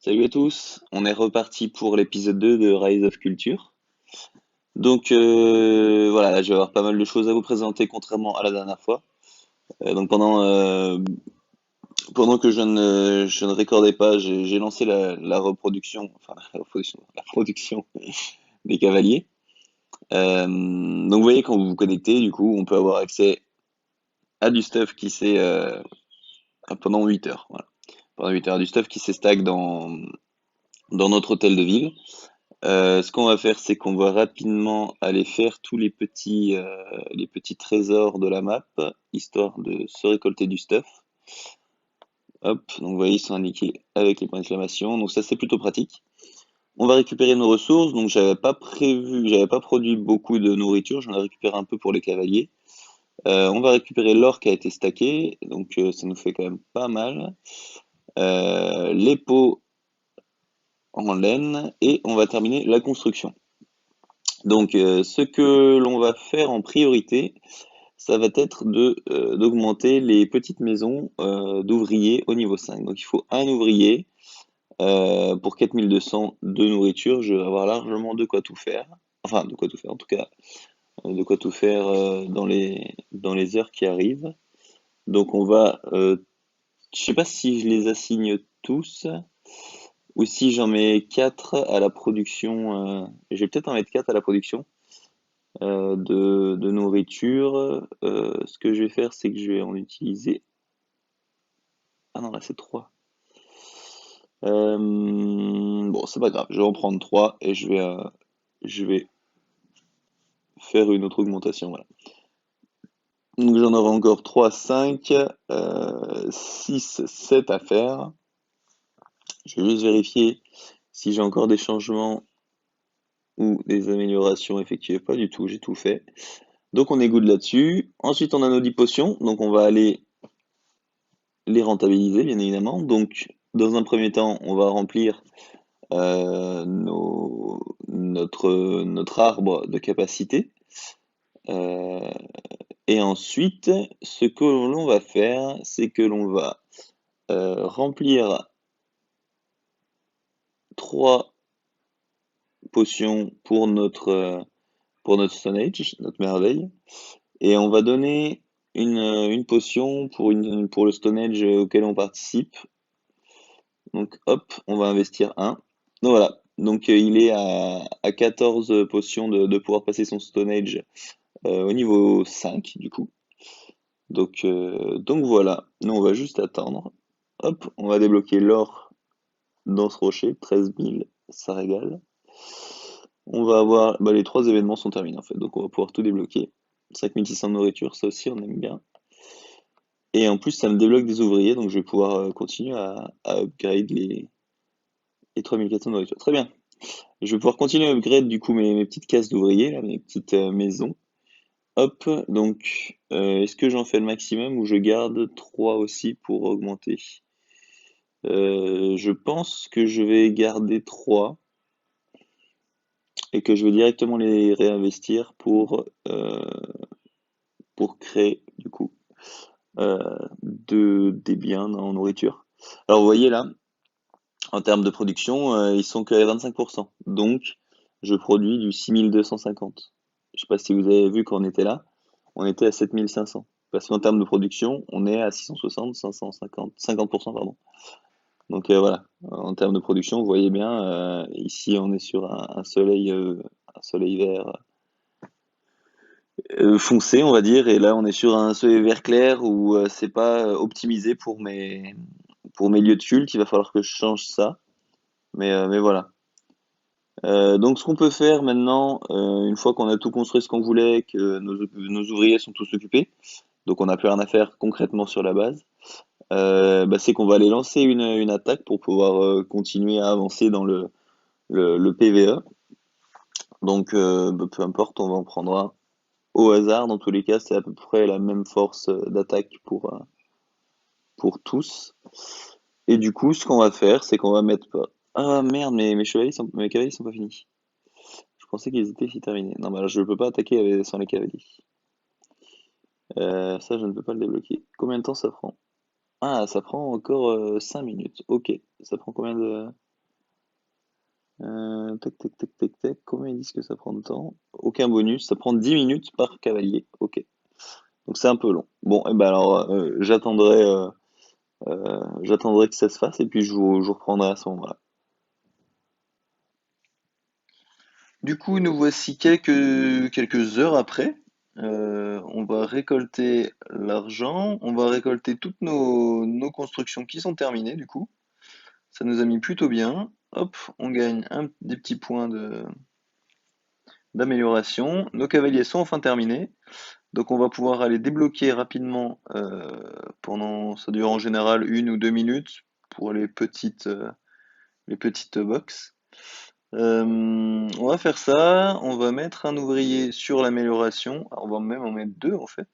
Salut à tous, on est reparti pour l'épisode 2 de Rise of Culture. Donc voilà, là je vais avoir pas mal de choses à vous présenter contrairement à la dernière fois. Donc pendant que je ne recordais pas, j'ai lancé la reproduction, enfin la production des cavaliers. Donc vous voyez quand vous vous connectez, du coup, on peut avoir accès à du stuff qui s'est pendant 8 heures. Voilà. Pendant 8 heures, du stuff qui s'est stack dans notre hôtel de ville. Ce qu'on va faire, c'est qu'on va rapidement aller faire tous les petits trésors de la map, histoire de se récolter du stuff. Hop, donc vous voyez, ils sont indiqués avec les points d'exclamation. Donc ça, c'est plutôt pratique. On va récupérer nos ressources. Donc j'avais pas produit beaucoup de nourriture. J'en ai récupéré un peu pour les cavaliers. On va récupérer l'or qui a été stacké. Donc ça nous fait quand même pas mal. Les pots en laine et on va terminer la construction. Donc, ce que l'on va faire en priorité, ça va être d'augmenter les petites maisons d'ouvriers au niveau 5. Donc, il faut un ouvrier pour 4200 de nourriture. Je vais avoir largement de quoi tout faire. Enfin, de quoi tout faire, en tout cas, de quoi tout faire dans les heures qui arrivent. Donc, je sais pas si je les assigne tous ou si j'en mets 4 à la production. Je vais peut-être en mettre 4 à la production. De nourriture. Ce que je vais faire, c'est que je vais en utiliser. Ah non, là c'est 3. Bon, c'est pas grave, je vais en prendre 3 et je vais faire une autre augmentation. Voilà. Donc j'en aurai encore 3, 5, 6, 7 à faire. Je vais juste vérifier si j'ai encore des changements ou des améliorations effectuées. Pas du tout, j'ai tout fait. Donc on est good là-dessus. Ensuite, on a nos 10 potions, donc on va aller les rentabiliser, bien évidemment. Donc, dans un premier temps, on va remplir notre arbre de capacité. Euh, et ensuite, ce que l'on va faire, c'est que l'on va remplir 3 potions pour notre Stone Age, notre merveille. Et on va donner une potion pour le Stone Age auquel on participe. Donc hop, on va investir un. Donc voilà. Donc il est à 14 potions de pouvoir passer son Stone Age au niveau 5 du coup. Donc voilà. Nous on va juste attendre. Hop, on va débloquer l'or dans ce rocher, 13 000, ça régale. On va avoir. Bah, les 3 événements sont terminés en fait, donc on va pouvoir tout débloquer. 5600 de nourriture, ça aussi on aime bien. Et en plus ça me débloque des ouvriers, donc je vais pouvoir continuer à upgrade les 3400 de nourriture. Très bien. Je vais pouvoir continuer à upgrade du coup mes petites cases d'ouvriers, là, mes petites maisons. Hop, donc est-ce que j'en fais le maximum ou je garde 3 aussi pour augmenter? Je pense que je vais garder 3 et que je vais directement les réinvestir pour créer du coup des biens en nourriture. Alors vous voyez là, en termes de production, ils sont qu'à 25%. Donc je produis du 6250. Je sais pas si vous avez vu quand on était là, on était à 7500. Parce qu'en termes de production, on est à 660, 550, 50%, pardon. Donc voilà, en termes de production, vous voyez bien, ici on est sur un soleil vert foncé, on va dire, et là on est sur un soleil vert clair où c'est pas optimisé pour mes lieux de culte. Il va falloir que je change ça, mais voilà. Donc ce qu'on peut faire maintenant, une fois qu'on a tout construit ce qu'on voulait, que nos ouvriers sont tous occupés, donc on n'a plus rien à faire concrètement sur la base, bah, c'est qu'on va aller lancer une attaque pour pouvoir continuer à avancer dans le PvE. Donc bah, peu importe, on en prendra au hasard. Dans tous les cas, c'est à peu près la même force d'attaque pour tous. Et du coup, ce qu'on va faire, c'est qu'on va mettre... Ah merde, mes cavaliers sont pas finis. Je pensais qu'ils étaient terminés. Non, mais alors je peux pas attaquer sans les cavaliers. Ça, je ne peux pas le débloquer. Combien de temps ça prend? Ah, ça prend encore 5 minutes. Ok. Ça prend combien de... Tac, tac, tac, tac, tac. Combien ils disent que ça prend de temps? Aucun bonus. Ça prend 10 minutes par cavalier. Ok. Donc c'est un peu long. Bon, et ben alors, j'attendrai que ça se fasse et puis je vous reprendrai à ce moment-là. Du coup, nous voici quelques heures après. On va récolter l'argent, on va récolter toutes nos constructions qui sont terminées du coup. Ça nous a mis plutôt bien. Hop, on gagne des petits points d'amélioration. Nos cavaliers sont enfin terminés. Donc on va pouvoir aller débloquer rapidement ça dure en général 1 ou 2 minutes pour les petites box. On va faire ça, on va mettre un ouvrier sur l'amélioration. On va même en mettre deux en fait.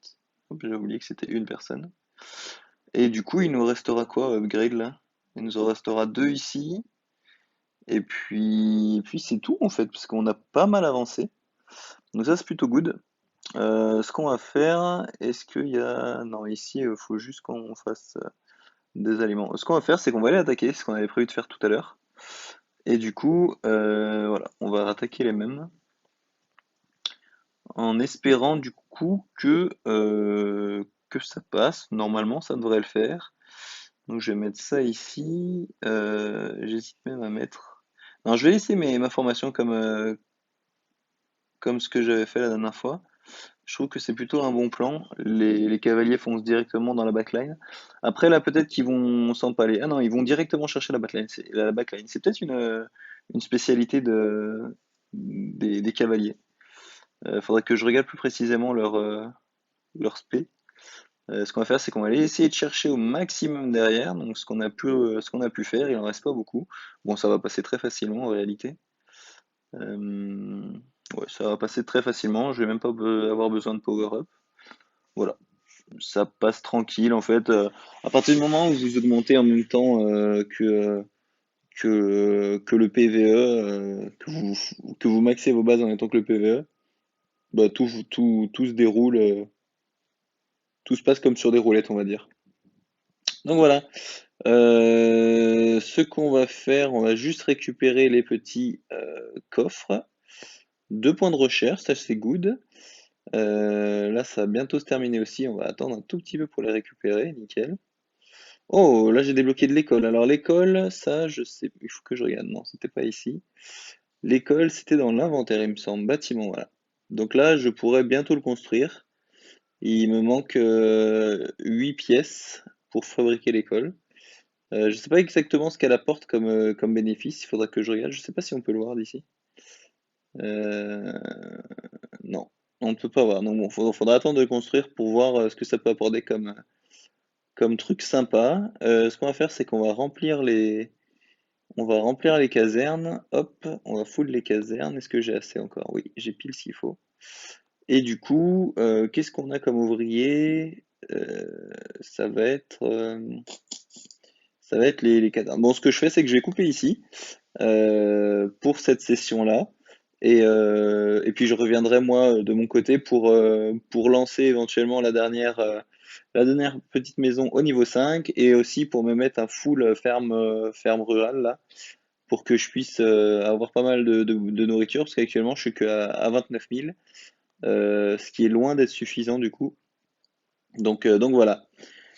Hop, j'ai oublié que c'était une personne. Et du coup, il nous restera quoi, upgrade là? Il nous en restera deux ici. Et puis c'est tout en fait, parce qu'on a pas mal avancé. Donc ça c'est plutôt good. Ce qu'on va faire, est-ce qu'il y a... Non, ici, il faut juste qu'on fasse des aliments. Ce qu'on va faire, c'est qu'on va aller attaquer, ce qu'on avait prévu de faire tout à l'heure. Et du coup, voilà, on va attaquer les mêmes. En espérant du coup que ça passe. Normalement, ça devrait le faire. Donc je vais mettre ça ici. J'hésite même à mettre. Non, je vais laisser ma formation comme ce que j'avais fait la dernière fois. Je trouve que c'est plutôt un bon plan. Les cavaliers foncent directement dans la backline. Après, là, peut-être qu'ils vont s'empaler. Ah non, ils vont directement chercher la backline. La backline. C'est peut-être une spécialité des cavaliers. Faudrait que je regarde plus précisément leur spé. Ce qu'on va faire, c'est qu'on va aller essayer de chercher au maximum derrière. Donc, ce qu'on a pu faire, il en reste pas beaucoup. Bon, ça va passer très facilement en réalité. Euh, ouais, ça va passer très facilement. Je vais même pas avoir besoin de power up. Voilà, ça passe tranquille en fait. À partir du moment où vous augmentez en même temps que le PVE, que vous maxez vos bases en même temps que le PVE, bah tout se déroule, tout se passe comme sur des roulettes, on va dire. Donc voilà. Ce qu'on va faire, on va juste récupérer les petits coffres. 2 points de recherche, ça c'est good. Là, ça va bientôt se terminer aussi. On va attendre un tout petit peu pour les récupérer, nickel. Oh, là j'ai débloqué de l'école. Alors l'école, ça, je sais, il faut que je regarde. Non, c'était pas ici. L'école, c'était dans l'inventaire, il me semble. Bâtiment, voilà. Donc là, je pourrais bientôt le construire. Il me manque 8 pièces pour fabriquer l'école. Je sais pas exactement ce qu'elle apporte comme bénéfice. Il faudra que je regarde. Je sais pas si on peut le voir d'ici. Euh, non, on ne peut pas voir. Donc bon, faudra attendre de construire pour voir ce que ça peut apporter comme truc sympa. Ce qu'on va faire, c'est qu'on va remplir les casernes. Hop, on va full les casernes. Est-ce que j'ai assez encore? Oui, j'ai pile ce qu'il faut. Et du coup, qu'est-ce qu'on a comme ouvrier? Ça va être, ça va être les casernes. Bon, ce que je fais, c'est que je vais couper ici pour cette session-là. Et puis je reviendrai moi de mon côté pour lancer éventuellement la dernière petite maison au niveau 5 et aussi pour me mettre un full ferme rurale là pour que je puisse avoir pas mal de nourriture parce qu'actuellement je suis qu'à 29 000 ce qui est loin d'être suffisant du coup. Donc voilà.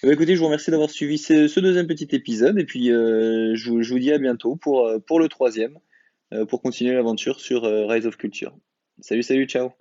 Écoutez, je vous remercie d'avoir suivi ce deuxième petit épisode et puis je vous dis à bientôt pour le troisième pour continuer l'aventure sur Rise of Culture. Salut, salut, ciao!